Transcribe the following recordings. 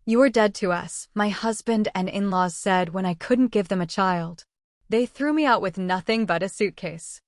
"You are dead to us," my husband and in-laws said when I couldn't give them a child. They threw me out with nothing but a suitcase.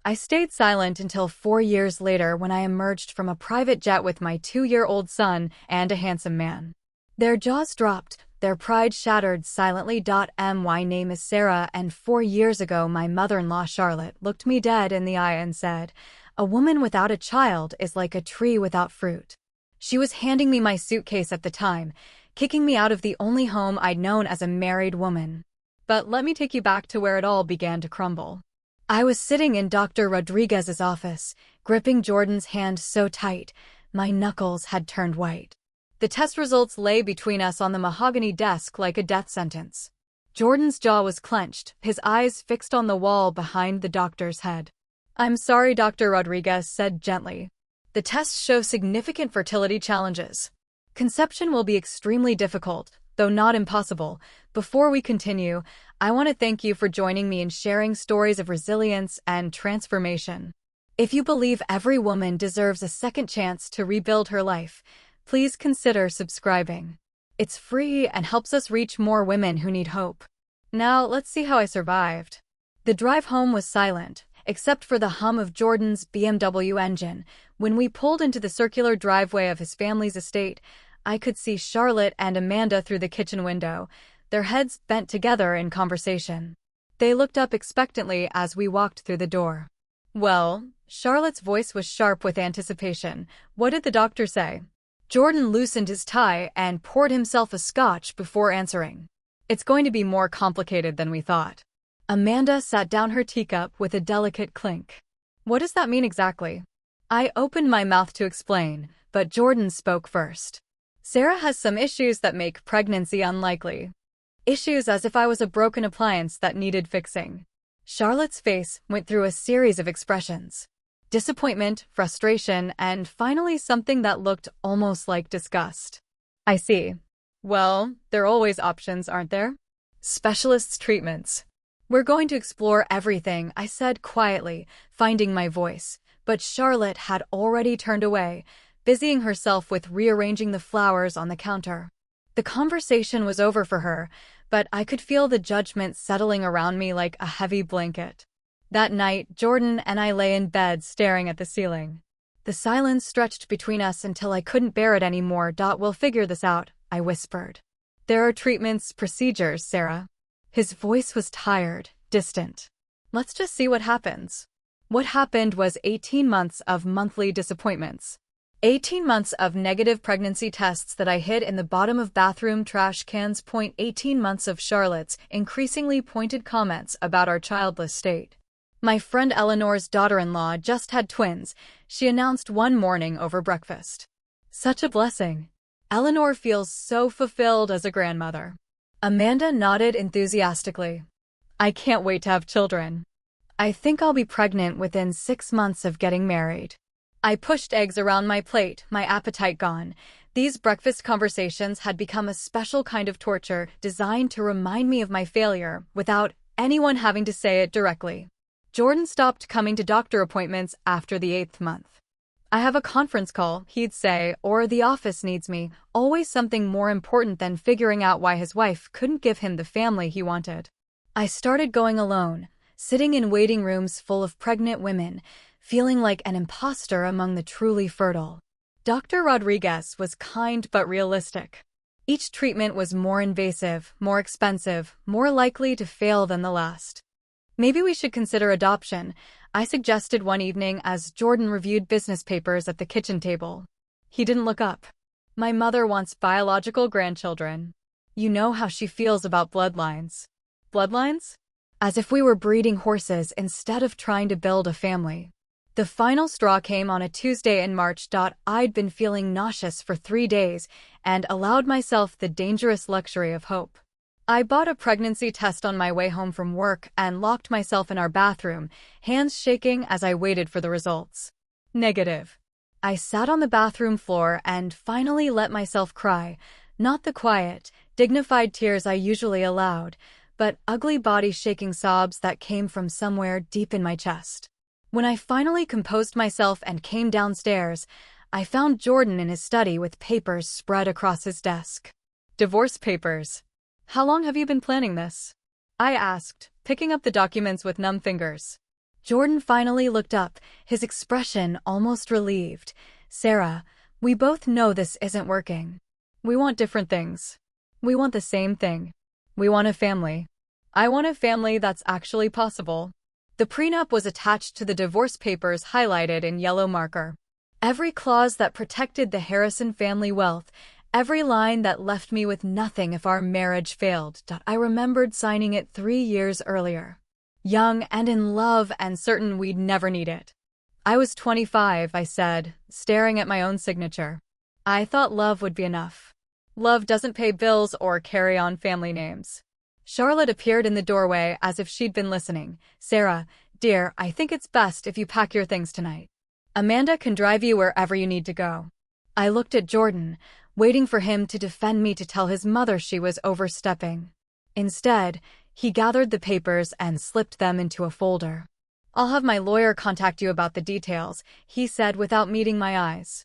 I stayed silent until 4 years later when I emerged from a private jet with my 2-year-old son and a handsome man. Their jaws dropped, their pride shattered silently. My name is Sarah, and 4 years ago my mother-in-law Charlotte looked me dead in the eye and said, "A woman without a child is like a tree without fruit." She was handing me my suitcase at the time, kicking me out of the only home I'd known as a married woman. But let me take you back to where it all began to crumble. I was sitting in Dr. Rodriguez's office, gripping Jordan's hand so tight, my knuckles had turned white. The test results lay between us on the mahogany desk like a death sentence. Jordan's jaw was clenched, his eyes fixed on the wall behind the doctor's head. "I'm sorry," Dr. Rodriguez said gently. "The tests show significant fertility challenges. Conception will be extremely difficult, though not impossible. Before we continue, I want to thank you for joining me in sharing stories of resilience and transformation. If you believe every woman deserves a second chance to rebuild her life, please consider subscribing. It's free and helps us reach more women who need hope. Now, let's see how I survived." The drive home was silent, except for the hum of Jordan's BMW engine. When we pulled into the circular driveway of his family's estate, I could see Charlotte and Amanda through the kitchen window, their heads bent together in conversation. They looked up expectantly as we walked through the door. "Well," Charlotte's voice was sharp with anticipation, "what did the doctor say?" Jordan loosened his tie and poured himself a scotch before answering. "It's going to be more complicated than we thought." Amanda sat down her teacup with a delicate clink. "What does that mean exactly?" I opened my mouth to explain, but Jordan spoke first. "Sarah has some issues that make pregnancy unlikely." Issues, as if I was a broken appliance that needed fixing. Charlotte's face went through a series of expressions. Disappointment, frustration, and finally something that looked almost like disgust. "I see. Well, there are always options, aren't there? Specialists' treatments." "We're going to explore everything," I said quietly, finding my voice, but Charlotte had already turned away, busying herself with rearranging the flowers on the counter. The conversation was over for her, but I could feel the judgment settling around me like a heavy blanket. That night, Jordan and I lay in bed staring at the ceiling. The silence stretched between us until I couldn't bear it anymore. "We'll figure this out," I whispered. "There are treatments, procedures, Sarah." His voice was tired, distant. "Let's just see what happens." What happened was 18 months of monthly disappointments. 18 months of negative pregnancy tests that I hid in the bottom of bathroom trash cans. 18 months of Charlotte's increasingly pointed comments about our childless state. My friend Eleanor's daughter-in-law just had twins, she announced one morning over breakfast. "Such a blessing. Eleanor feels so fulfilled as a grandmother." Amanda nodded enthusiastically. "I can't wait to have children. I think I'll be pregnant within 6 months of getting married." I pushed eggs around my plate, my appetite gone. These breakfast conversations had become a special kind of torture designed to remind me of my failure without anyone having to say it directly. Jordan stopped coming to doctor appointments after the 8th month. "I have a conference call," he'd say, or "the office needs me," always something more important than figuring out why his wife couldn't give him the family he wanted. I started going alone, sitting in waiting rooms full of pregnant women, feeling like an imposter among the truly fertile. Dr. Rodriguez was kind but realistic. Each treatment was more invasive, more expensive, more likely to fail than the last. "Maybe we should consider adoption," I suggested one evening as Jordan reviewed business papers at the kitchen table. He didn't look up. "My mother wants biological grandchildren. You know how she feels about bloodlines." "Bloodlines?" As if we were breeding horses instead of trying to build a family. The final straw came on a Tuesday in March. I'd been feeling nauseous for 3 days and allowed myself the dangerous luxury of hope. I bought a pregnancy test on my way home from work and locked myself in our bathroom, hands shaking as I waited for the results. Negative. I sat on the bathroom floor and finally let myself cry, not the quiet, dignified tears I usually allowed, but ugly body-shaking sobs that came from somewhere deep in my chest. When I finally composed myself and came downstairs, I found Jordan in his study with papers spread across his desk. Divorce papers. How long have you been planning this? I asked, picking up the documents with numb fingers. Jordan finally looked up, his expression almost relieved. Sarah, we both know this isn't working. We want different things. We want the same thing. We want a family. I want a family that's actually possible. The prenup was attached to the divorce papers highlighted in yellow marker. Every clause that protected the Harrison family wealth, every line that left me with nothing if our marriage failed. I remembered signing it 3 years earlier. Young and in love and certain we'd never need it. I was 25, I said, staring at my own signature. I thought love would be enough. Love doesn't pay bills or carry on family names. Charlotte appeared in the doorway as if she'd been listening. Sarah, dear, I think it's best if you pack your things tonight. Amanda can drive you wherever you need to go. I looked at Jordan, waiting for him to defend me to tell his mother she was overstepping. Instead, he gathered the papers and slipped them into a folder. I'll have my lawyer contact you about the details, he said without meeting my eyes.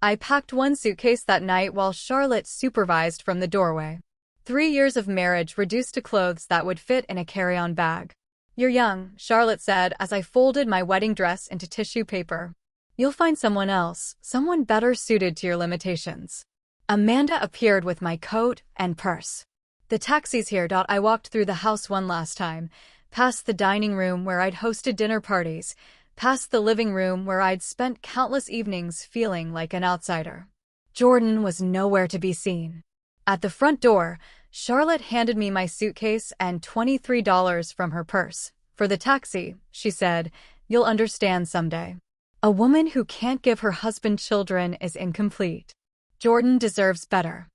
I packed one suitcase that night while Charlotte supervised from the doorway. 3 years of marriage reduced to clothes that would fit in a carry-on bag. You're young, Charlotte said as I folded my wedding dress into tissue paper. You'll find someone else, someone better suited to your limitations. Amanda appeared with my coat and purse. The taxi's here. I walked through the house one last time, past the dining room where I'd hosted dinner parties, past the living room where I'd spent countless evenings feeling like an outsider. Jordan was nowhere to be seen. At the front door, Charlotte handed me my suitcase and $23 from her purse. For the taxi, she said, you'll understand someday. A woman who can't give her husband children is incomplete. Jordan deserves better.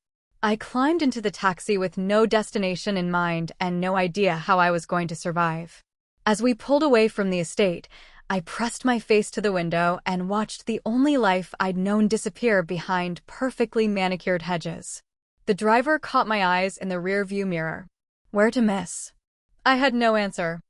I climbed into the taxi with no destination in mind and no idea how I was going to survive. As we pulled away from the estate, I pressed my face to the window and watched the only life I'd known disappear behind perfectly manicured hedges. The driver caught my eyes in the rear-view mirror. Where to miss? I had no answer.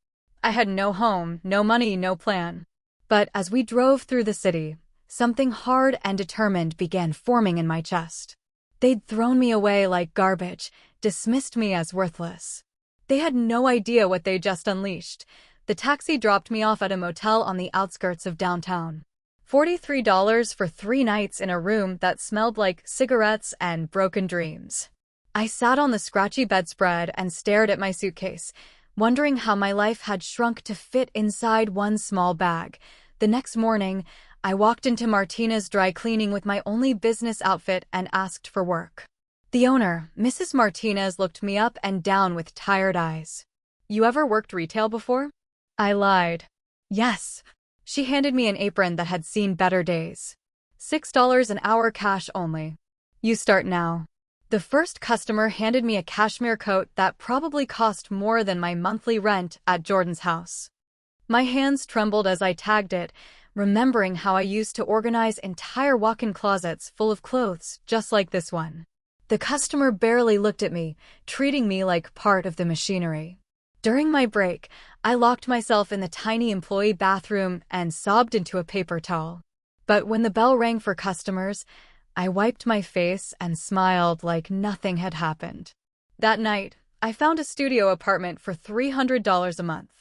I had no home, no money, no plan. But as we drove through the city, something hard and determined began forming in my chest. They'd thrown me away like garbage, dismissed me as worthless. They had no idea what they'd just unleashed. The taxi dropped me off at a motel on the outskirts of downtown. $43 for 3 nights in a room that smelled like cigarettes and broken dreams. I sat on the scratchy bedspread and stared at my suitcase, wondering how my life had shrunk to fit inside one small bag. The next morning, I walked into Martina's dry cleaning with my only business outfit and asked for work. The owner, Mrs. Martinez, looked me up and down with tired eyes. You ever worked retail before? I lied. Yes. She handed me an apron that had seen better days. $6 an hour, cash only. You start now. The first customer handed me a cashmere coat that probably cost more than my monthly rent at Jordan's house. My hands trembled as I tagged it, remembering how I used to organize entire walk-in closets full of clothes just like this one. The customer barely looked at me, treating me like part of the machinery. During my break, I locked myself in the tiny employee bathroom and sobbed into a paper towel. But when the bell rang for customers, I wiped my face and smiled like nothing had happened. That night, I found a studio apartment for $300 a month.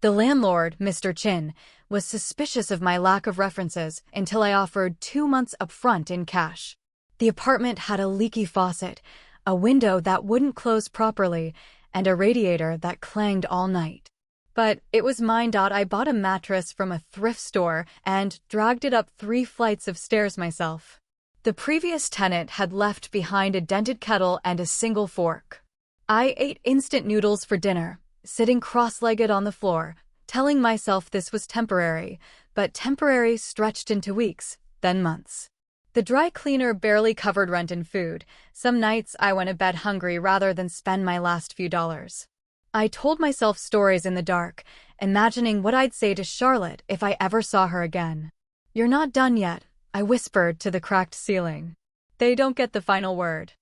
The landlord, Mr. Chin, was suspicious of my lack of references until I offered 2 months upfront in cash. The apartment had a leaky faucet, a window that wouldn't close properly, and a radiator that clanged all night. But it was mine. I bought a mattress from a thrift store and dragged it up 3 flights of stairs myself. The previous tenant had left behind a dented kettle and a single fork. I ate instant noodles for dinner, sitting cross-legged on the floor, telling myself this was temporary, but temporary stretched into weeks, then months. The dry cleaner barely covered rent and food. Some nights I went to bed hungry rather than spend my last few dollars. I told myself stories in the dark, imagining what I'd say to Charlotte if I ever saw her again. You're not done yet, I whispered to the cracked ceiling. They don't get the final word.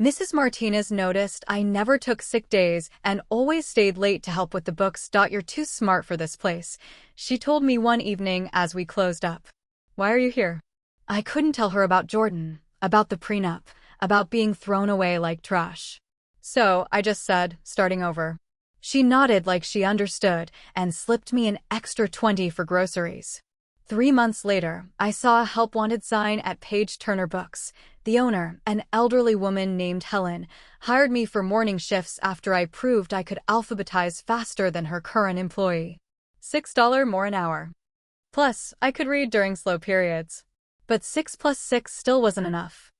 Mrs. Martinez noticed I never took sick days and always stayed late to help with the books. You're too smart for this place, she told me one evening as we closed up. Why are you here? I couldn't tell her about Jordan, about the prenup, about being thrown away like trash. So, I just said, starting over. She nodded like she understood and slipped me an extra 20 for groceries. 3 months later, I saw a help wanted sign at Page Turner Books. The owner, an elderly woman named Helen, hired me for morning shifts after I proved I could alphabetize faster than her current employee. $6 more an hour. Plus, I could read during slow periods. But 6 plus 6 still wasn't enough.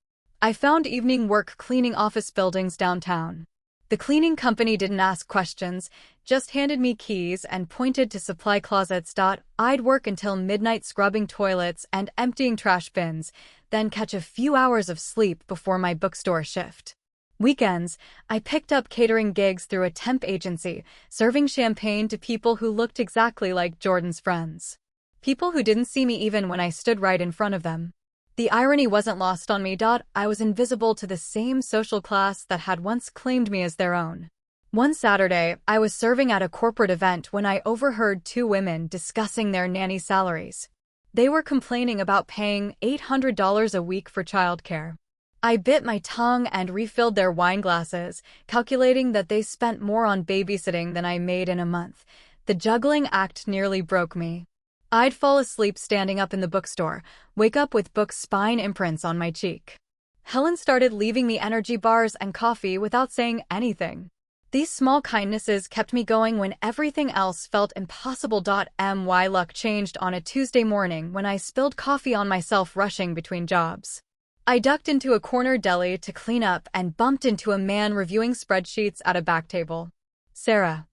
I found evening work cleaning office buildings downtown. The cleaning company didn't ask questions, just handed me keys and pointed to supply closets. I'd work until midnight scrubbing toilets and emptying trash bins, then catch a few hours of sleep before my bookstore shift. Weekends, I picked up catering gigs through a temp agency, serving champagne to people who looked exactly like Jordan's friends. People who didn't see me even when I stood right in front of them. The irony wasn't lost on me. I was invisible to the same social class that had once claimed me as their own. One Saturday, I was serving at a corporate event when I overheard two women discussing their nanny salaries. They were complaining about paying $800 a week for childcare. I bit my tongue and refilled their wine glasses, calculating that they spent more on babysitting than I made in a month. The juggling act nearly broke me. I'd fall asleep standing up in the bookstore, wake up with book spine imprints on my cheek. Helen started leaving me energy bars and coffee without saying anything. These small kindnesses kept me going when everything else felt impossible. My luck changed on a Tuesday morning when I spilled coffee on myself rushing between jobs. I ducked into a corner deli to clean up and bumped into a man reviewing spreadsheets at a back table. Sarah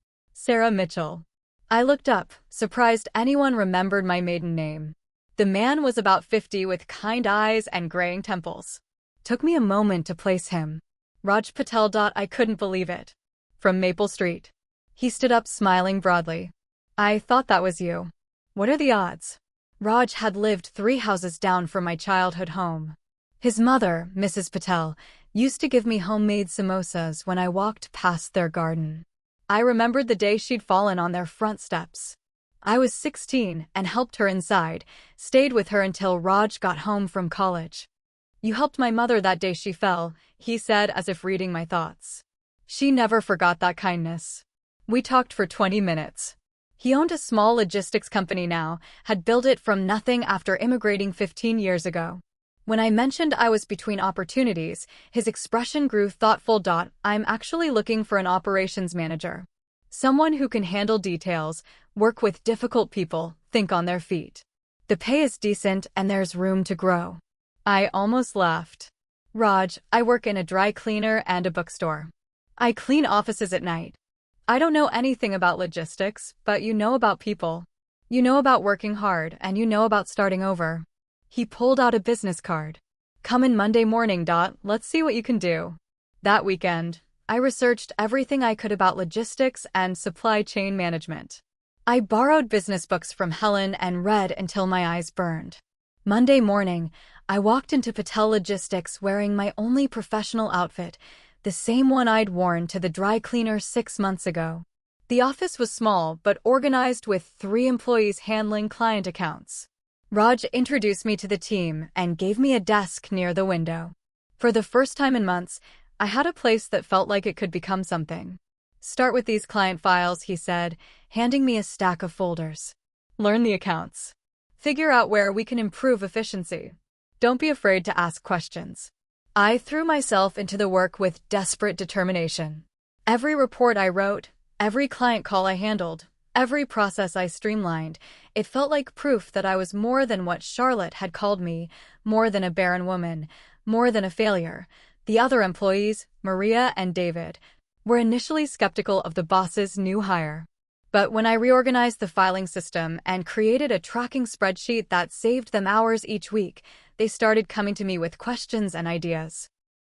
Mitchell. I looked up, surprised anyone remembered my maiden name. The man was about 50 with kind eyes and graying temples. Took me a moment to place him. Raj Patel. I couldn't believe it. From Maple Street. He stood up smiling broadly. I thought that was you. What are the odds? Raj had lived 3 houses down from my childhood home. His mother, Mrs. Patel, used to give me homemade samosas when I walked past their garden. I remembered the day she'd fallen on their front steps. I was 16 and helped her inside, stayed with her until Raj got home from college. You helped my mother that day she fell, he said as if reading my thoughts. She never forgot that kindness. We talked for 20 minutes. He owned a small logistics company now, had built it from nothing after immigrating 15 years ago. When I mentioned I was between opportunities, his expression grew thoughtful. I'm actually looking for an operations manager. Someone who can handle details, work with difficult people, think on their feet. The pay is decent and there's room to grow. I almost laughed. Raj, I work in a dry cleaner and a bookstore. I clean offices at night. I don't know anything about logistics, but you know about people. You know about working hard and you know about starting over. He pulled out a business card. Come in Monday morning. Let's see what you can do. That weekend, I researched everything I could about logistics and supply chain management. I borrowed business books from Helen and read until my eyes burned. Monday morning, I walked into Patel Logistics wearing my only professional outfit, the same one I'd worn to the dry cleaner 6 months ago. The office was small but organized with 3 employees handling client accounts. Raj introduced me to the team and gave me a desk near the window. For the first time in months, I had a place that felt like it could become something. Start with these client files, he said, handing me a stack of folders. Learn the accounts. Figure out where we can improve efficiency. Don't be afraid to ask questions. I threw myself into the work with desperate determination. Every report I wrote, every client call I handled, every process I streamlined, it felt like proof that I was more than what Charlotte had called me, more than a barren woman, more than a failure. The other employees, Maria and David, were initially skeptical of the boss's new hire. But when I reorganized the filing system and created a tracking spreadsheet that saved them hours each week, they started coming to me with questions and ideas.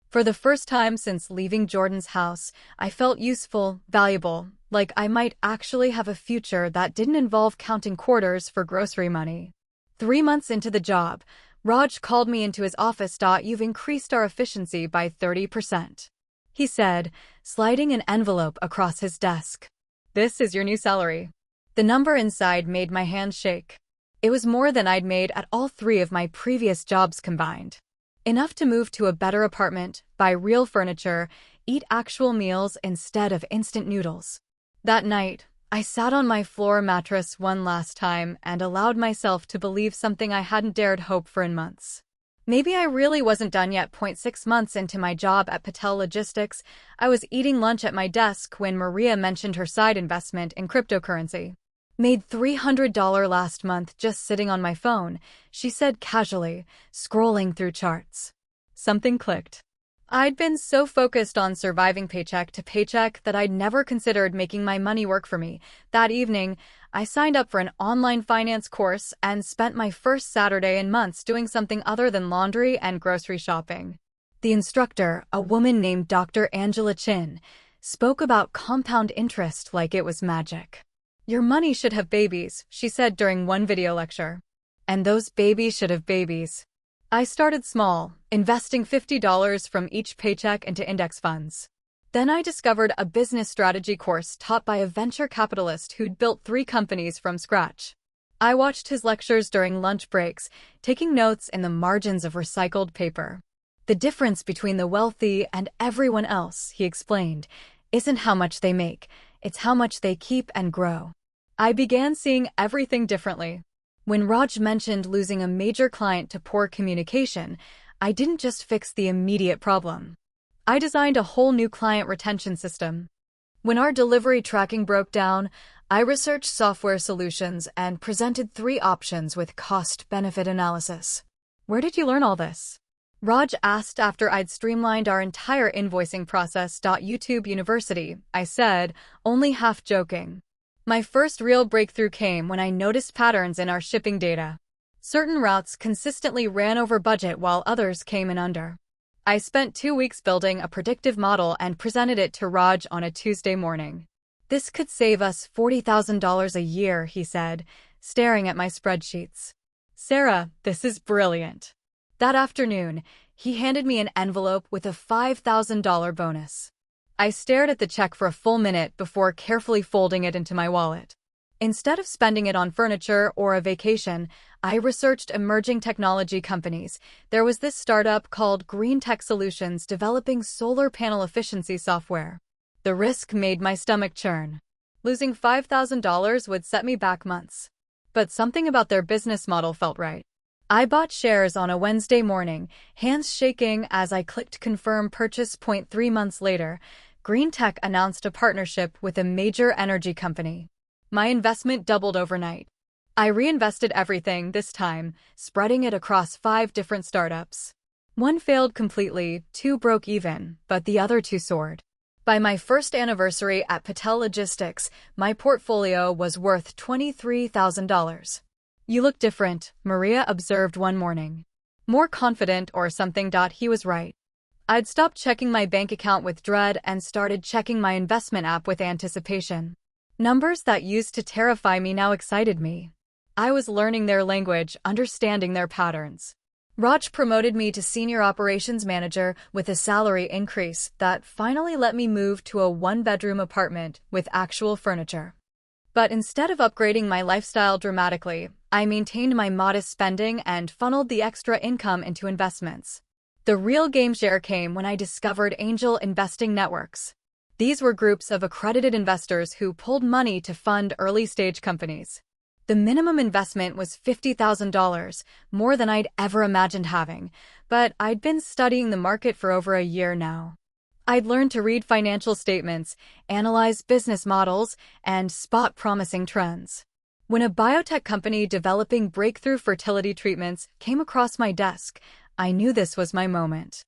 For the first time since leaving Jordan's house, I felt useful, valuable, like I might actually have a future that didn't involve counting quarters for grocery money. 3 months into the job, Raj called me into his office. You've increased our efficiency by 30%. He said, sliding an envelope across his desk. This is your new salary. The number inside made my hands shake. It was more than I'd made at all 3 of my previous jobs combined. Enough to move to a better apartment, buy real furniture, eat actual meals instead of instant noodles. That night, I sat on my floor mattress one last time and allowed myself to believe something I hadn't dared hope for in months. Maybe I really wasn't done yet. 6 months into my job at Patel Logistics, I was eating lunch at my desk when Maria mentioned her side investment in cryptocurrency. Made $300 last month just sitting on my phone, she said casually, scrolling through charts. Something clicked. I'd been so focused on surviving paycheck to paycheck that I'd never considered making my money work for me. That evening, I signed up for an online finance course and spent my first Saturday in months doing something other than laundry and grocery shopping. The instructor, a woman named Dr. Angela Chin, spoke about compound interest like it was magic. Your money should have babies, she said during one video lecture. And those babies should have babies. I started small, investing $50 from each paycheck into index funds. Then I discovered a business strategy course taught by a venture capitalist who'd built 3 companies from scratch. I watched his lectures during lunch breaks, taking notes in the margins of recycled paper. The difference between the wealthy and everyone else, he explained, isn't how much they make, it's how much they keep and grow. I began seeing everything differently. When Raj mentioned losing a major client to poor communication, I didn't just fix the immediate problem. I designed a whole new client retention system. When our delivery tracking broke down, I researched software solutions and presented 3 options with cost-benefit analysis. Where did you learn all this? Raj asked after I'd streamlined our entire invoicing process. YouTube University, I said, only half joking. My first real breakthrough came when I noticed patterns in our shipping data. Certain routes consistently ran over budget while others came in under. I spent 2 weeks building a predictive model and presented it to Raj on a Tuesday morning. This could save us $40,000 a year, he said, staring at my spreadsheets. Sarah, this is brilliant. That afternoon, he handed me an envelope with a $5,000 bonus. I stared at the check for a full minute before carefully folding it into my wallet. Instead of spending it on furniture or a vacation, I researched emerging technology companies. There was this startup called Green Tech Solutions developing solar panel efficiency software. The risk made my stomach churn. Losing $5,000 would set me back months. But something about their business model felt right. I bought shares on a Wednesday morning, hands shaking as I clicked confirm purchase. 3 months later, Green Tech announced a partnership with a major energy company. My investment doubled overnight. I reinvested everything this time, spreading it across 5 different startups. 1 failed completely, 2 broke even, but the other 2 soared. By my first anniversary at Patel Logistics, my portfolio was worth $23,000. You look different, Maria observed one morning. More confident or something. He was right. I'd stopped checking my bank account with dread and started checking my investment app with anticipation. Numbers that used to terrify me now excited me. I was learning their language, understanding their patterns. Raj promoted me to senior operations manager with a salary increase that finally let me move to a 1-bedroom apartment with actual furniture. But instead of upgrading my lifestyle dramatically, I maintained my modest spending and funneled the extra income into investments. The real game share came when I discovered angel investing networks. These were groups of accredited investors who pulled money to fund early-stage companies. The minimum investment was $50,000, more than I'd ever imagined having, but I'd been studying the market for over a year now. I'd learned to read financial statements, analyze business models, and spot promising trends. When a biotech company developing breakthrough fertility treatments came across my desk, I knew this was my moment.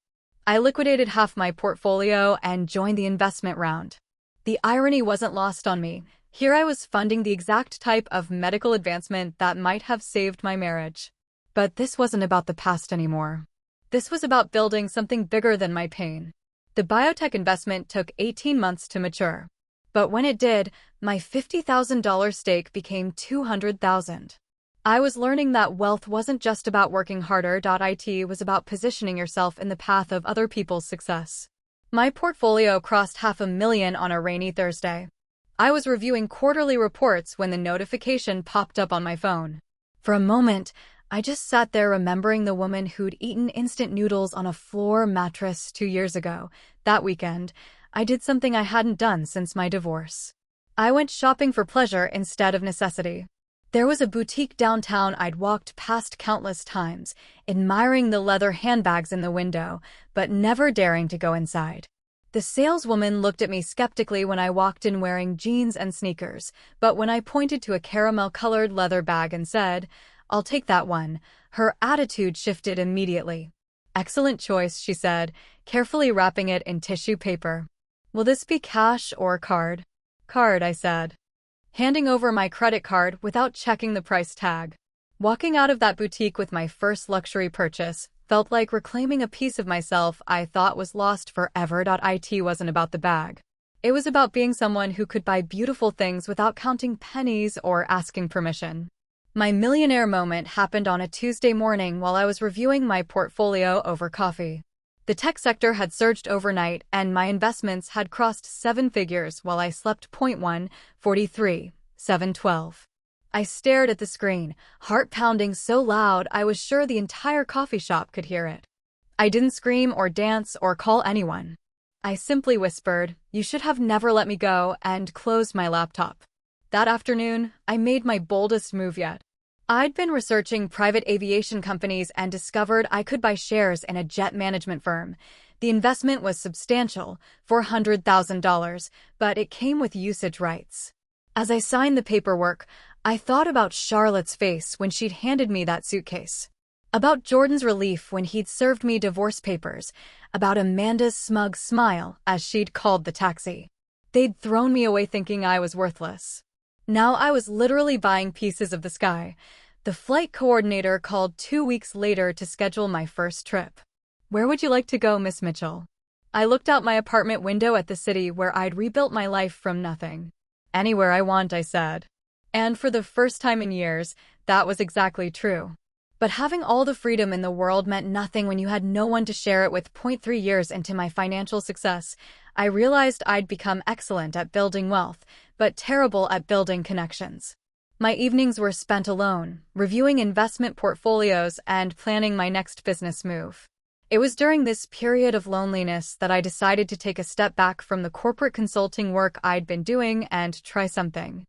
I liquidated half my portfolio and joined the investment round. The irony wasn't lost on me. Here I was funding the exact type of medical advancement that might have saved my marriage. But this wasn't about the past anymore. This was about building something bigger than my pain. The biotech investment took 18 months to mature. But when it did, my $50,000 stake became $200,000. I was learning that wealth wasn't just about working harder. It was about positioning yourself in the path of other people's success. My portfolio crossed $500,000 on a rainy Thursday. I was reviewing quarterly reports when the notification popped up on my phone. For a moment, I just sat there remembering the woman who'd eaten instant noodles on a floor mattress 2 years ago. That weekend, I did something I hadn't done since my divorce. I went shopping for pleasure instead of necessity. There was a boutique downtown I'd walked past countless times, admiring the leather handbags in the window, but never daring to go inside. The saleswoman looked at me skeptically when I walked in wearing jeans and sneakers, but when I pointed to a caramel-colored leather bag and said, "I'll take that one," her attitude shifted immediately. "Excellent choice," she said, carefully wrapping it in tissue paper. "Will this be cash or card?" "Card," I said, handing over my credit card without checking the price tag. Walking out of that boutique with my first luxury purchase felt like reclaiming a piece of myself I thought was lost forever. It wasn't about the bag. It was about being someone who could buy beautiful things without counting pennies or asking permission. My millionaire moment happened on a Tuesday morning while I was reviewing my portfolio over coffee. The tech sector had surged overnight, and my investments had crossed seven figures while I slept. 1:43, 7:12. I stared at the screen, heart pounding so loud I was sure the entire coffee shop could hear it. I didn't scream or dance or call anyone. I simply whispered, "You should have never let me go," and closed my laptop. That afternoon, I made my boldest move yet. I'd been researching private aviation companies and discovered I could buy shares in a jet management firm. The investment was substantial, $400,000, but it came with usage rights. As I signed the paperwork, I thought about Charlotte's face when she'd handed me that suitcase. About Jordan's relief when he'd served me divorce papers. About Amanda's smug smile as she'd called the taxi. They'd thrown me away thinking I was worthless. Now I was literally buying pieces of the sky. The flight coordinator called 2 weeks later to schedule my first trip. "Where would you like to go, Miss Mitchell?" I looked out my apartment window at the city where I'd rebuilt my life from nothing. "Anywhere I want," I said. And for the first time in years, that was exactly true. But having all the freedom in the world meant nothing when you had no one to share it with. 3 years into my financial success, I realized I'd become excellent at building wealth, but terrible at building connections. My evenings were spent alone, reviewing investment portfolios and planning my next business move. It was during this period of loneliness that I decided to take a step back from the corporate consulting work I'd been doing and try something.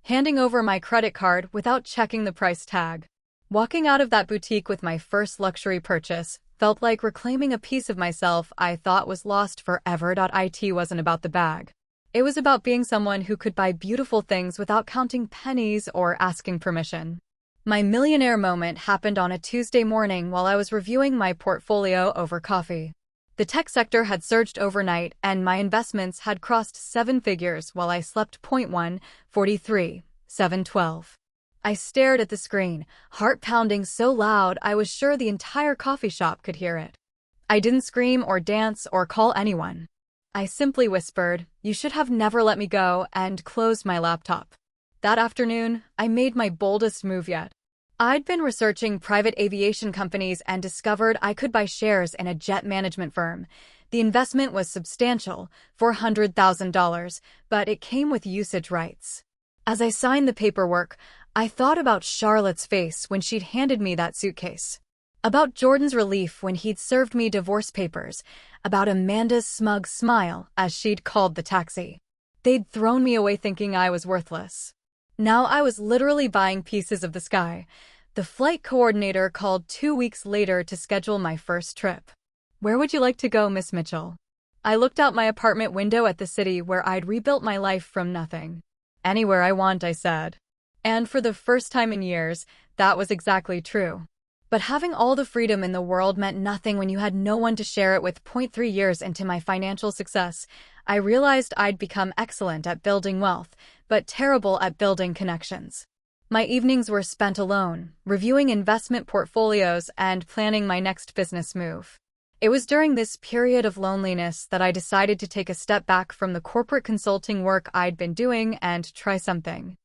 Handing over my credit card without checking the price tag. Walking out of that boutique with my first luxury purchase felt like reclaiming a piece of myself I thought was lost forever. It wasn't about the bag. It was about being someone who could buy beautiful things without counting pennies or asking permission. My millionaire moment happened on a Tuesday morning while I was reviewing my portfolio over coffee. The tech sector had surged overnight, and my investments had crossed seven figures while I slept. 1:43, 7:12. I stared at the screen, heart pounding so loud I was sure the entire coffee shop could hear it. I didn't scream or dance or call anyone. I simply whispered, "You should have never let me go," and closed my laptop. That afternoon, I made my boldest move yet. I'd been researching private aviation companies and discovered I could buy shares in a jet management firm. The investment was substantial, $400,000, but it came with usage rights. As I signed the paperwork, I thought about Charlotte's face when she'd handed me that suitcase. About Jordan's relief when he'd served me divorce papers. About Amanda's smug smile as she'd called the taxi. They'd thrown me away thinking I was worthless. Now I was literally buying pieces of the sky. The flight coordinator called 2 weeks later to schedule my first trip. "Where would you like to go, Miss Mitchell?" I looked out my apartment window at the city where I'd rebuilt my life from nothing. "Anywhere I want," I said. And for the first time in years, that was exactly true. But having all the freedom in the world meant nothing when you had no one to share it with. 3 years into my financial success, I realized I'd become excellent at building wealth, but terrible at building connections. My evenings were spent alone, reviewing investment portfolios and planning my next business move. It was during this period of loneliness that I decided to take a step back from the corporate consulting work I'd been doing and try something.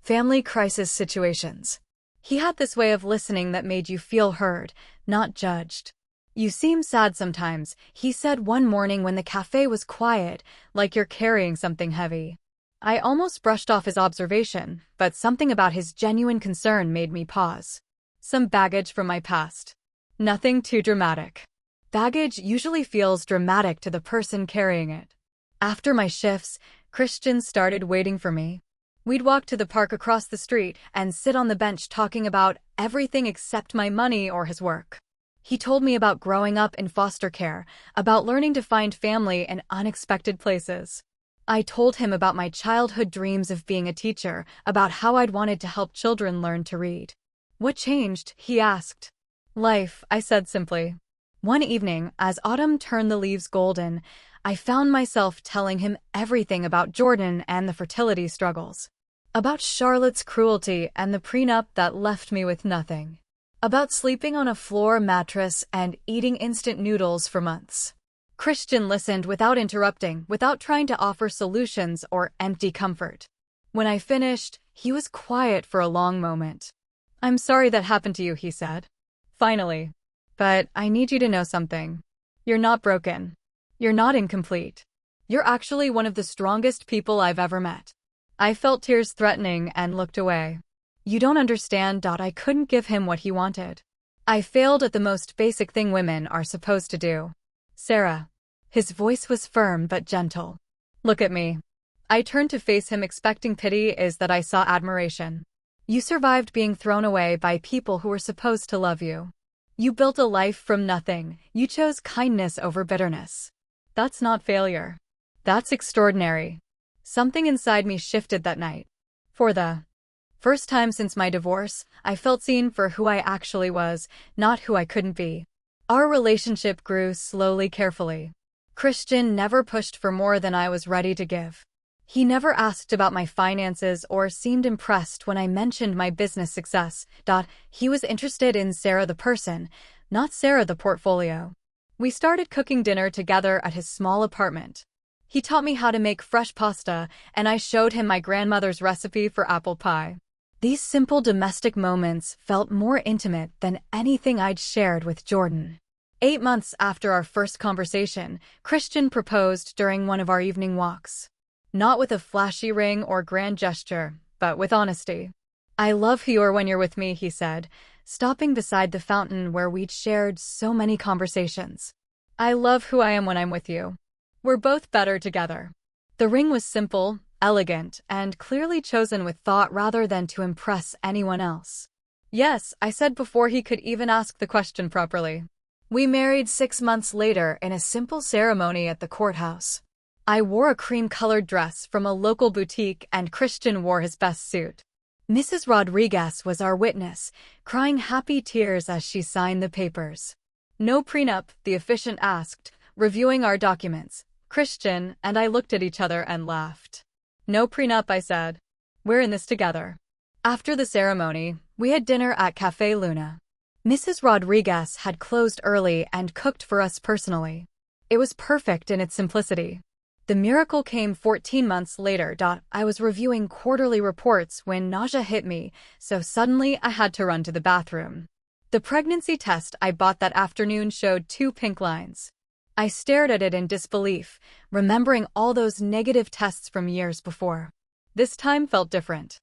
Family crisis situations. He had this way of listening that made you feel heard, not judged. "You seem sad sometimes," he said one morning when the cafe was quiet, "like you're carrying something heavy." I almost brushed off his observation, but something about his genuine concern made me pause. Some baggage from my past. Nothing too dramatic. Baggage usually feels dramatic to the person carrying it. After my shifts, Christian started waiting for me. We'd walk to the park across the street and sit on the bench talking about everything except my money or his work. He told me about growing up in foster care, about learning to find family in unexpected places. I told him about my childhood dreams of being a teacher, about how I'd wanted to help children learn to read. What changed? He asked. Life, I said simply. One evening, as autumn turned the leaves golden, I found myself telling him everything about Jordan and the fertility struggles. About Charlotte's cruelty and the prenup that left me with nothing. About sleeping on a floor mattress and eating instant noodles for months. Christian listened without interrupting, without trying to offer solutions or empty comfort. When I finished, he was quiet for a long moment. I'm sorry that happened to you, he said. Finally. But I need you to know something. You're not broken. You're not incomplete. You're actually one of the strongest people I've ever met. I felt tears threatening and looked away. You don't understand. I couldn't give him what he wanted. I failed at the most basic thing women are supposed to do. Sarah. His voice was firm but gentle. Look at me. I turned to face him expecting pity is that I saw admiration. You survived being thrown away by people who were supposed to love you. You built a life from nothing. You chose kindness over bitterness. That's not failure. That's extraordinary. Something inside me shifted that night. For the first time since my divorce, I felt seen for who I actually was, not who I couldn't be. Our relationship grew slowly, carefully. Christian never pushed for more than I was ready to give. He never asked about my finances or seemed impressed when I mentioned my business success. He was interested in Sarah the person, not Sarah the portfolio. We started cooking dinner together at his small apartment. He taught me how to make fresh pasta, and I showed him my grandmother's recipe for apple pie. These simple domestic moments felt more intimate than anything I'd shared with Jordan. 8 months after our first conversation, Christian proposed during one of our evening walks. Not with a flashy ring or grand gesture, but with honesty. I love who you are when you're with me, he said, stopping beside the fountain where we'd shared so many conversations. I love who I am when I'm with you. We're both better together. The ring was simple, elegant, and clearly chosen with thought rather than to impress anyone else. Yes, I said before he could even ask the question properly. We married 6 months later in a simple ceremony at the courthouse. I wore a cream-colored dress from a local boutique and Christian wore his best suit. Mrs. Rodriguez was our witness, crying happy tears as she signed the papers. No prenup, the officiant asked, reviewing our documents. Christian and I looked at each other and laughed. No prenup, I said. We're in this together. After the ceremony, we had dinner at Café Luna. Mrs. Rodriguez had closed early and cooked for us personally. It was perfect in its simplicity. The miracle came 14 months later. I was reviewing quarterly reports when nausea hit me, so suddenly I had to run to the bathroom. The pregnancy test I bought that afternoon showed 2 pink lines. I stared at it in disbelief, remembering all those negative tests from years before. This time felt different.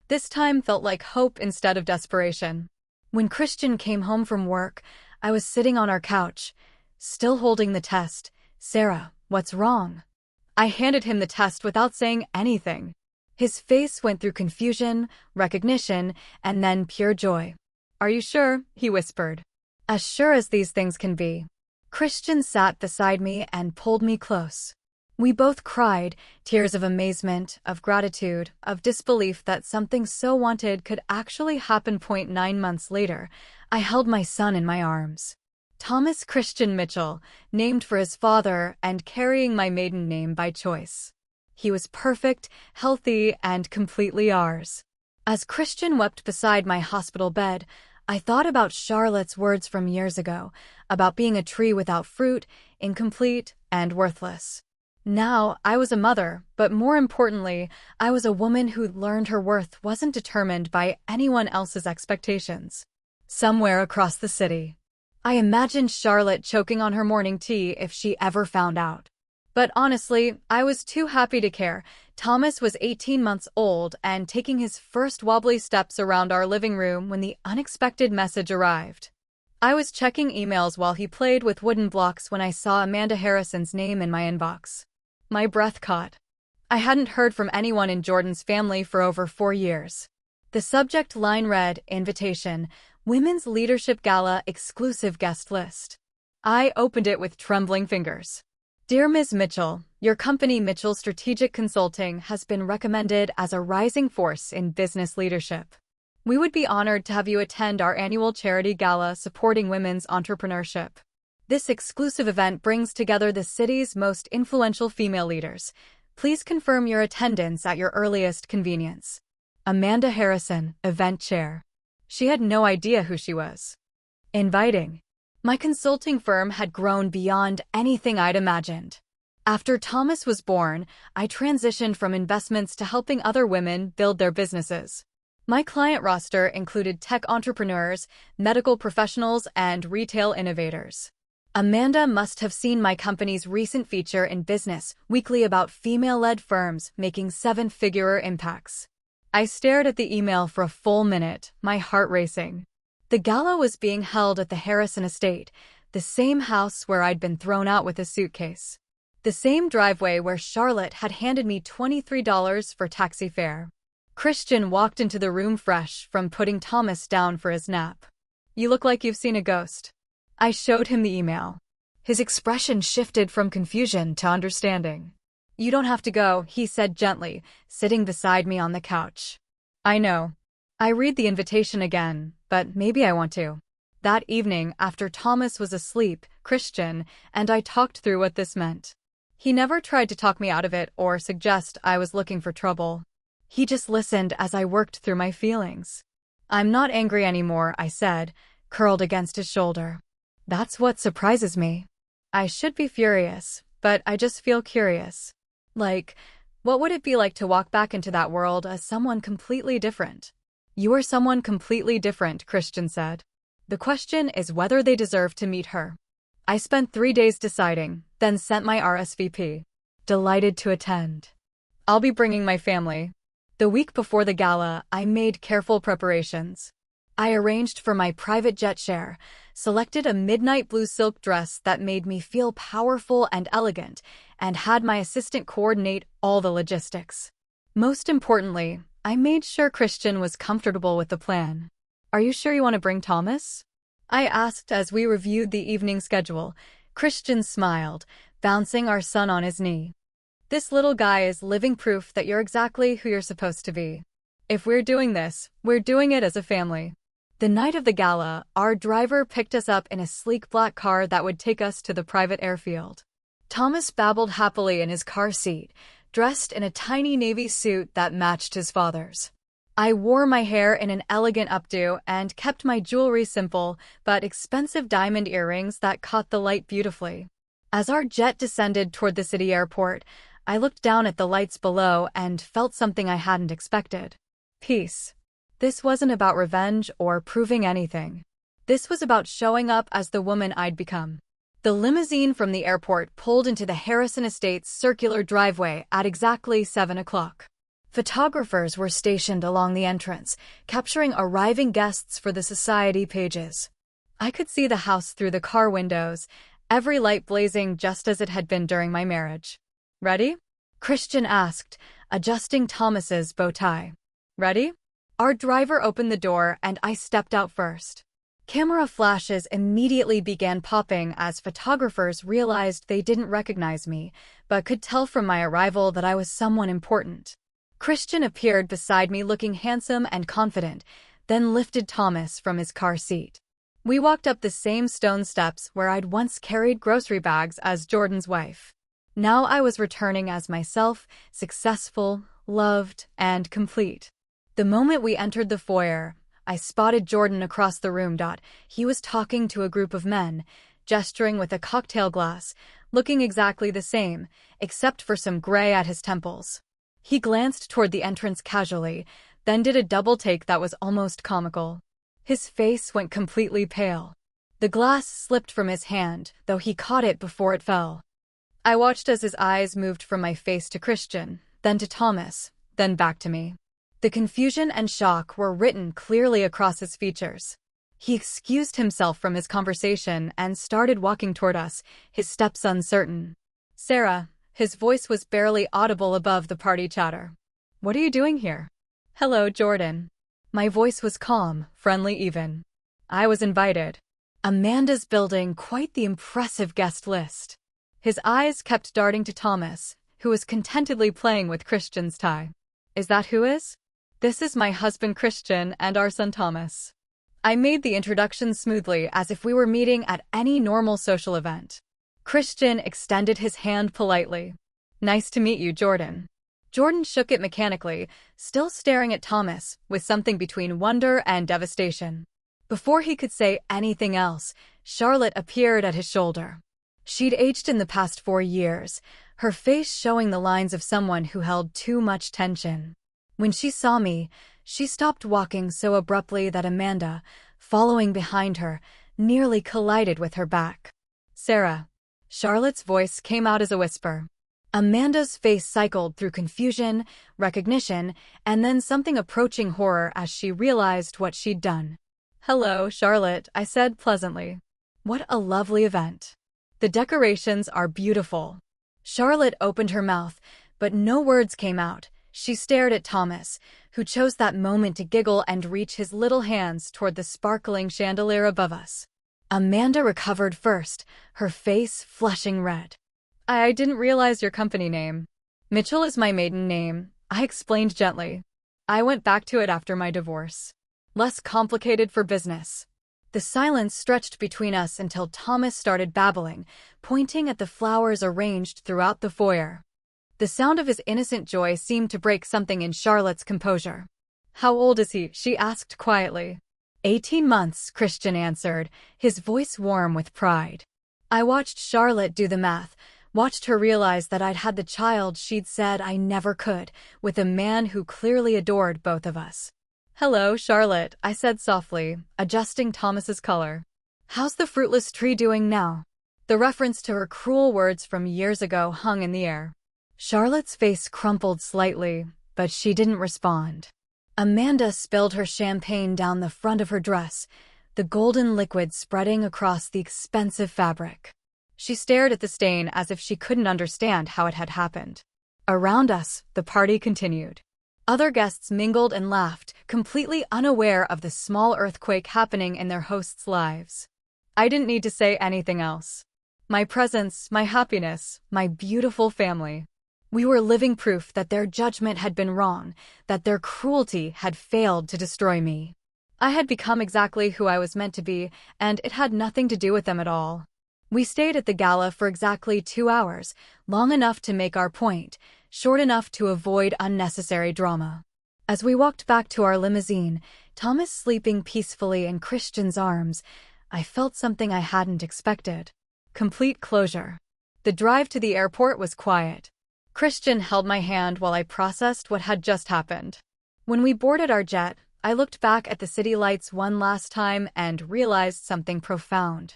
This time felt like hope instead of desperation. When Christian came home from work, I was sitting on our couch, still holding the test. Sarah, what's wrong? I handed him the test without saying anything. His face went through confusion, recognition, and then pure joy. Are you sure? He whispered. As sure as these things can be. Christian sat beside me and pulled me close. We both cried, tears of amazement, of gratitude, of disbelief that something so wanted could actually happen. 9 months later, I held my son in my arms. Thomas Christian Mitchell, named for his father and carrying my maiden name by choice. He was perfect, healthy, and completely ours. As Christian wept beside my hospital bed, I thought about Charlotte's words from years ago, about being a tree without fruit, incomplete, and worthless. Now, I was a mother, but more importantly, I was a woman who learned her worth wasn't determined by anyone else's expectations. Somewhere across the city, I imagined Charlotte choking on her morning tea if she ever found out. But honestly, I was too happy to care. Thomas was 18 months old and taking his first wobbly steps around our living room when the unexpected message arrived. I was checking emails while he played with wooden blocks when I saw Amanda Harrison's name in my inbox. My breath caught. I hadn't heard from anyone in Jordan's family for over 4 years. The subject line read, "Invitation, Women's Leadership Gala Exclusive Guest List." I opened it with trembling fingers. "Dear Ms. Mitchell, your company Mitchell Strategic Consulting has been recommended as a rising force in business leadership. We would be honored to have you attend our annual charity gala supporting women's entrepreneurship. This exclusive event brings together the city's most influential female leaders. Please confirm your attendance at your earliest convenience. Amanda Harrison, event chair." She had no idea who she was. Inviting. My consulting firm had grown beyond anything I'd imagined. After Thomas was born, I transitioned from investments to helping other women build their businesses. My client roster included tech entrepreneurs, medical professionals, and retail innovators. Amanda must have seen my company's recent feature in Business Weekly about female-led firms making seven-figure impacts. I stared at the email for a full minute, my heart racing. The gala was being held at the Harrison estate, the same house where I'd been thrown out with a suitcase. The same driveway where Charlotte had handed me $23 for taxi fare. Christian walked into the room fresh from putting Thomas down for his nap. "You look like you've seen a ghost." I showed him the email. His expression shifted from confusion to understanding. "You don't have to go," he said gently, sitting beside me on the couch. "I know. I read the invitation again, but maybe I want to." That evening, after Thomas was asleep, Christian and I talked through what this meant. He never tried to talk me out of it or suggest I was looking for trouble. He just listened as I worked through my feelings. "I'm not angry anymore," I said, curled against his shoulder. "That's what surprises me. I should be furious, but I just feel curious. Like, what would it be like to walk back into that world as someone completely different?" "You are someone completely different," Christian said. "The question is whether they deserve to meet her." I spent 3 days deciding, then sent my RSVP. Delighted to attend. I'll be bringing my family. The week before the gala, I made careful preparations. I arranged for my private jet share, selected a midnight blue silk dress that made me feel powerful and elegant, and had my assistant coordinate all the logistics. Most importantly, I made sure Christian was comfortable with the plan. "Are you sure you want to bring Thomas?" I asked as we reviewed the evening schedule. Christian smiled, bouncing our son on his knee. "This little guy is living proof that you're exactly who you're supposed to be. If we're doing this, we're doing it as a family." The night of the gala, our driver picked us up in a sleek black car that would take us to the private airfield. Thomas babbled happily in his car seat, dressed in a tiny navy suit that matched his father's. I wore my hair in an elegant updo and kept my jewelry simple but expensive diamond earrings that caught the light beautifully. As our jet descended toward the city airport, I looked down at the lights below and felt something I hadn't expected. Peace. This wasn't about revenge or proving anything. This was about showing up as the woman I'd become. The limousine from the airport pulled into the Harrison Estate's circular driveway at exactly 7 o'clock. Photographers were stationed along the entrance, capturing arriving guests for the society pages. I could see the house through the car windows, every light blazing just as it had been during my marriage. "Ready?" Christian asked, adjusting Thomas's bow tie. "Ready?" Our driver opened the door and I stepped out first. Camera flashes immediately began popping as photographers realized they didn't recognize me, but could tell from my arrival that I was someone important. Christian appeared beside me looking handsome and confident, then lifted Thomas from his car seat. We walked up the same stone steps where I'd once carried grocery bags as Jordan's wife. Now I was returning as myself, successful, loved, and complete. The moment we entered the foyer, I spotted Jordan across the room. He was talking to a group of men, gesturing with a cocktail glass, looking exactly the same, except for some gray at his temples. He glanced toward the entrance casually, then did a double take that was almost comical. His face went completely pale. The glass slipped from his hand, though he caught it before it fell. I watched as his eyes moved from my face to Christian, then to Thomas, then back to me. The confusion and shock were written clearly across his features. He excused himself from his conversation and started walking toward us, his steps uncertain. "Sarah," his voice was barely audible above the party chatter. "What are you doing here?" "Hello, Jordan." My voice was calm, friendly even. I was invited. Amanda's building quite the impressive guest list. His eyes kept darting to Thomas, who was contentedly playing with Christian's tie. "Is that who is?" "This is my husband Christian and our son Thomas." I made the introduction smoothly as if we were meeting at any normal social event. Christian extended his hand politely. "Nice to meet you, Jordan." Jordan shook it mechanically, still staring at Thomas, with something between wonder and devastation. Before he could say anything else, Charlotte appeared at his shoulder. She'd aged in the past 4 years, her face showing the lines of someone who held too much tension. When she saw me, she stopped walking so abruptly that Amanda, following behind her, nearly collided with her back. "Sarah." Charlotte's voice came out as a whisper. Amanda's face cycled through confusion, recognition, and then something approaching horror as she realized what she'd done. "Hello, Charlotte," I said pleasantly. "What a lovely event. The decorations are beautiful." Charlotte opened her mouth, but no words came out. She stared at Thomas, who chose that moment to giggle and reach his little hands toward the sparkling chandelier above us. Amanda recovered first, her face flushing red. "I didn't realize your company name." "Mitchell is my maiden name," I explained gently. "I went back to it after my divorce. Less complicated for business." The silence stretched between us until Thomas started babbling, pointing at the flowers arranged throughout the foyer. The sound of his innocent joy seemed to break something in Charlotte's composure. "How old is he?" she asked quietly. 18 months, Christian answered, his voice warm with pride. I watched Charlotte do the math, watched her realize that I'd had the child she'd said I never could, with a man who clearly adored both of us. "Hello, Charlotte," I said softly, adjusting Thomas's color. "How's the fruitless tree doing now?" The reference to her cruel words from years ago hung in the air. Charlotte's face crumpled slightly, but she didn't respond. Amanda spilled her champagne down the front of her dress, the golden liquid spreading across the expensive fabric. She stared at the stain as if she couldn't understand how it had happened. Around us, the party continued. Other guests mingled and laughed, completely unaware of the small earthquake happening in their hosts' lives. I didn't need to say anything else. My presence, my happiness, my beautiful family. We were living proof that their judgment had been wrong, that their cruelty had failed to destroy me. I had become exactly who I was meant to be, and it had nothing to do with them at all. We stayed at the gala for exactly 2 hours, long enough to make our point, short enough to avoid unnecessary drama. As we walked back to our limousine, Thomas sleeping peacefully in Christian's arms, I felt something I hadn't expected. Complete closure. The drive to the airport was quiet. Christian held my hand while I processed what had just happened. When we boarded our jet, I looked back at the city lights one last time and realized something profound.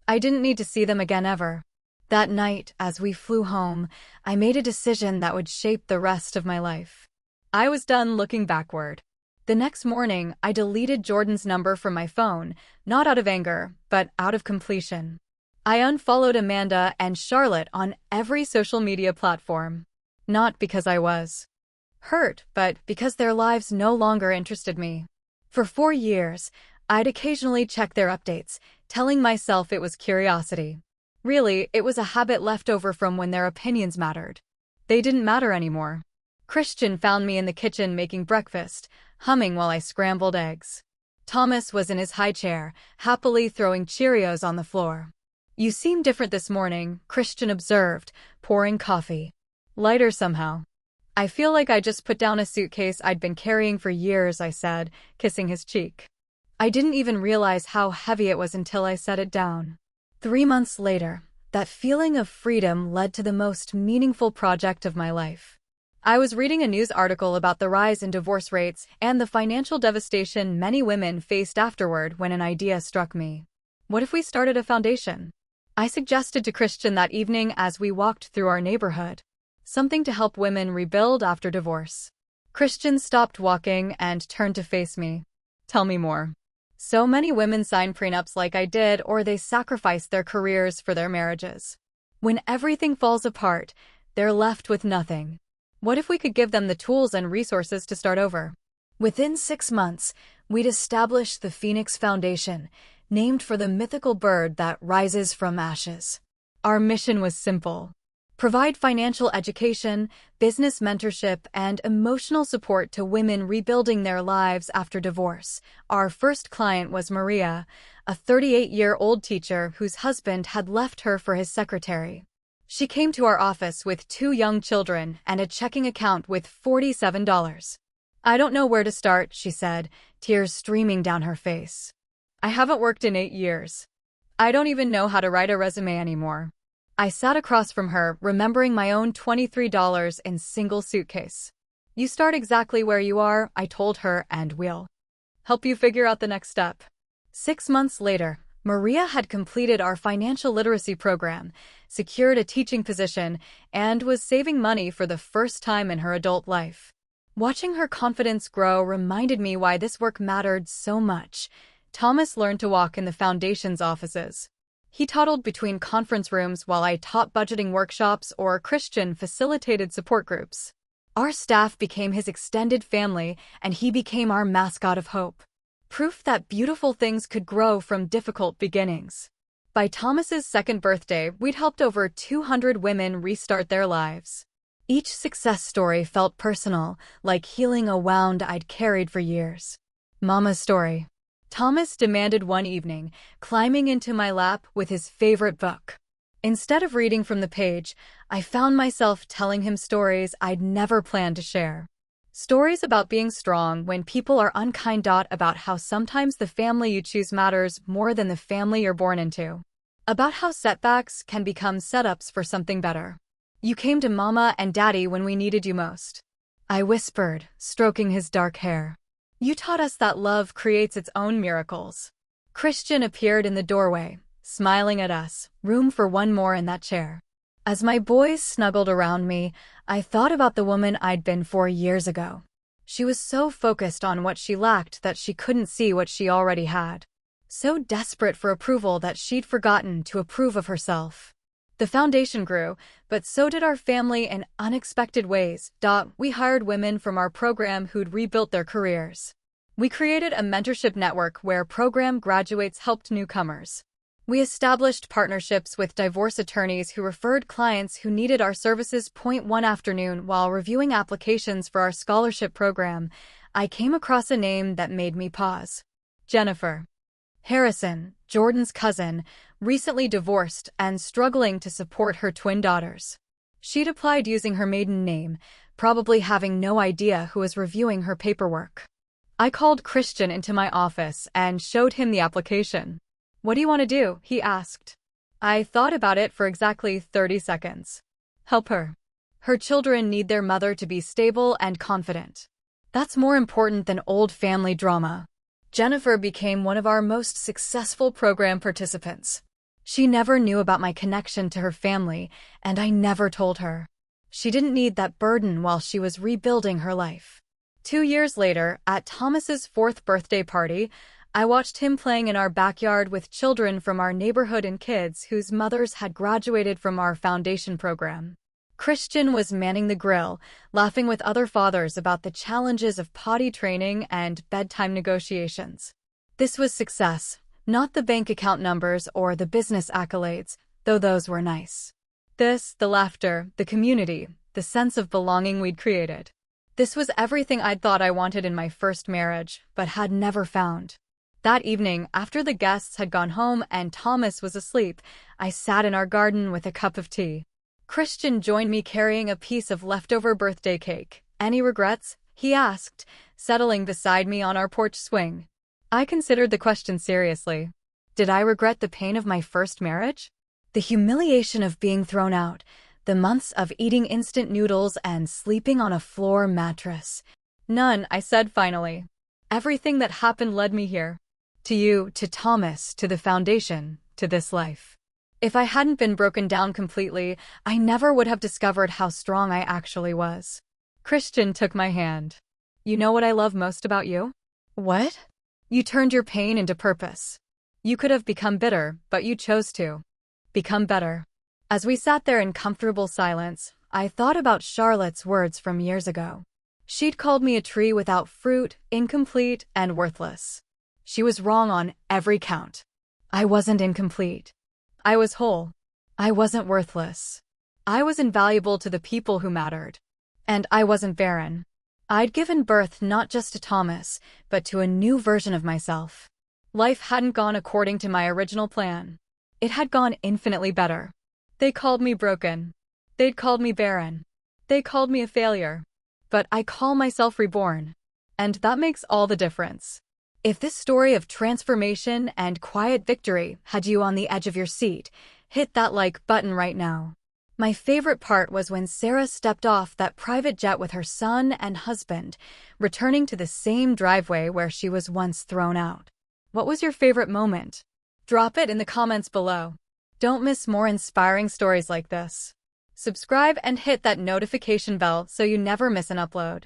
I didn't need to see them again ever. That night, as we flew home, I made a decision that would shape the rest of my life. I was done looking backward. The next morning, I deleted Jordan's number from my phone, not out of anger, but out of completion. I unfollowed Amanda and Charlotte on every social media platform. Not because I was hurt, but because their lives no longer interested me. For 4 years, I'd occasionally check their updates, telling myself it was curiosity. Really, it was a habit left over from when their opinions mattered. They didn't matter anymore. Christian found me in the kitchen making breakfast, humming while I scrambled eggs. Thomas was in his high chair, happily throwing Cheerios on the floor. "You seem different this morning," Christian observed, pouring coffee. "Lighter somehow." "I feel like I just put down a suitcase I'd been carrying for years," I said, kissing his cheek. I didn't even realize how heavy it was until I set it down. 3 months later, that feeling of freedom led to the most meaningful project of my life. I was reading a news article about the rise in divorce rates and the financial devastation many women faced afterward when an idea struck me. What if we started a foundation? I suggested to Christian that evening as we walked through our neighborhood. Something to help women rebuild after divorce. Christian stopped walking and turned to face me. Tell me more. So many women sign prenups like I did, or they sacrifice their careers for their marriages. When everything falls apart, they're left with nothing. What if we could give them the tools and resources to start over? Within 6 months, we'd established the Phoenix Foundation, named for the mythical bird that rises from ashes. Our mission was simple: provide financial education, business mentorship, and emotional support to women rebuilding their lives after divorce. Our first client was Maria, a 38-year-old teacher whose husband had left her for his secretary. She came to our office with 2 young children and a checking account with $47. "I don't know where to start," she said, tears streaming down her face. "I haven't worked in 8 years. I don't even know how to write a resume anymore." I sat across from her, remembering my own $23 in single suitcase. "You start exactly where you are," I told her, "and we'll help you figure out the next step." 6 months later, Maria had completed our financial literacy program, secured a teaching position, and was saving money for the first time in her adult life. Watching her confidence grow reminded me why this work mattered so much. Thomas learned to walk in the Foundation's offices. He toddled between conference rooms while I taught budgeting workshops or Christian facilitated support groups. Our staff became his extended family, and he became our mascot of hope. Proof that beautiful things could grow from difficult beginnings. By Thomas's 2nd birthday, we'd helped over 200 women restart their lives. Each success story felt personal, like healing a wound I'd carried for years. Mama's story. Thomas demanded one evening, climbing into my lap with his favorite book. Instead of reading from the page, I found myself telling him stories I'd never planned to share. Stories about being strong when people are unkind. About how sometimes the family you choose matters more than the family you're born into. About how setbacks can become setups for something better. "You came to Mama and Daddy when we needed you most," I whispered, stroking his dark hair. "You taught us that love creates its own miracles." Christian appeared in the doorway, smiling at us, room for one more in that chair. As my boys snuggled around me, I thought about the woman I'd been 4 years ago. She was so focused on what she lacked that she couldn't see what she already had. So desperate for approval that she'd forgotten to approve of herself. The foundation grew, but so did our family in unexpected ways. We hired women from our program who'd rebuilt their careers. We created a mentorship network where program graduates helped newcomers. We established partnerships with divorce attorneys who referred clients who needed our services. One afternoon, while reviewing applications for our scholarship program, I came across a name that made me pause. Jennifer Harrison, Jordan's cousin, recently divorced and struggling to support her twin daughters. She'd applied using her maiden name, probably having no idea who was reviewing her paperwork. I called Christian into my office and showed him the application. "What do you want to do?" he asked. I thought about it for exactly 30 seconds. "Help her. Her children need their mother to be stable and confident. That's more important than old family drama." Jennifer became one of our most successful program participants. She never knew about my connection to her family, and I never told her. She didn't need that burden while she was rebuilding her life. 2 years later, at Thomas's 4th birthday party, I watched him playing in our backyard with children from our neighborhood and kids whose mothers had graduated from our foundation program. Christian was manning the grill, laughing with other fathers about the challenges of potty training and bedtime negotiations. This was success, not the bank account numbers or the business accolades, though those were nice. The laughter, the community, the sense of belonging we'd created. This was everything I'd thought I wanted in my first marriage, but had never found. That evening, after the guests had gone home and Thomas was asleep, I sat in our garden with a cup of tea. Christian joined me carrying a piece of leftover birthday cake. "Any regrets?" he asked, settling beside me on our porch swing. I considered the question seriously. Did I regret the pain of my first marriage? The humiliation of being thrown out, the months of eating instant noodles and sleeping on a floor mattress. None, I said finally. Everything that happened led me here. To you, to Thomas, to the foundation, to this life. If I hadn't been broken down completely, I never would have discovered how strong I actually was. Christian took my hand. You know what I love most about you? What? You turned your pain into purpose. You could have become bitter, but you chose to become better. As we sat there in comfortable silence, I thought about Charlotte's words from years ago. She'd called me a tree without fruit, incomplete, and worthless. She was wrong on every count. I wasn't incomplete. I was whole. I wasn't worthless. I was invaluable to the people who mattered. And I wasn't barren. I'd given birth not just to Thomas, but to a new version of myself. Life hadn't gone according to my original plan. It had gone infinitely better. They called me broken. They'd called me barren. They called me a failure. But I call myself reborn. And that makes all the difference. If this story of transformation and quiet victory had you on the edge of your seat, hit that like button right now. My favorite part was when Sarah stepped off that private jet with her son and husband, returning to the same driveway where she was once thrown out. What was your favorite moment? Drop it in the comments below. Don't miss more inspiring stories like this. Subscribe and hit that notification bell so you never miss an upload.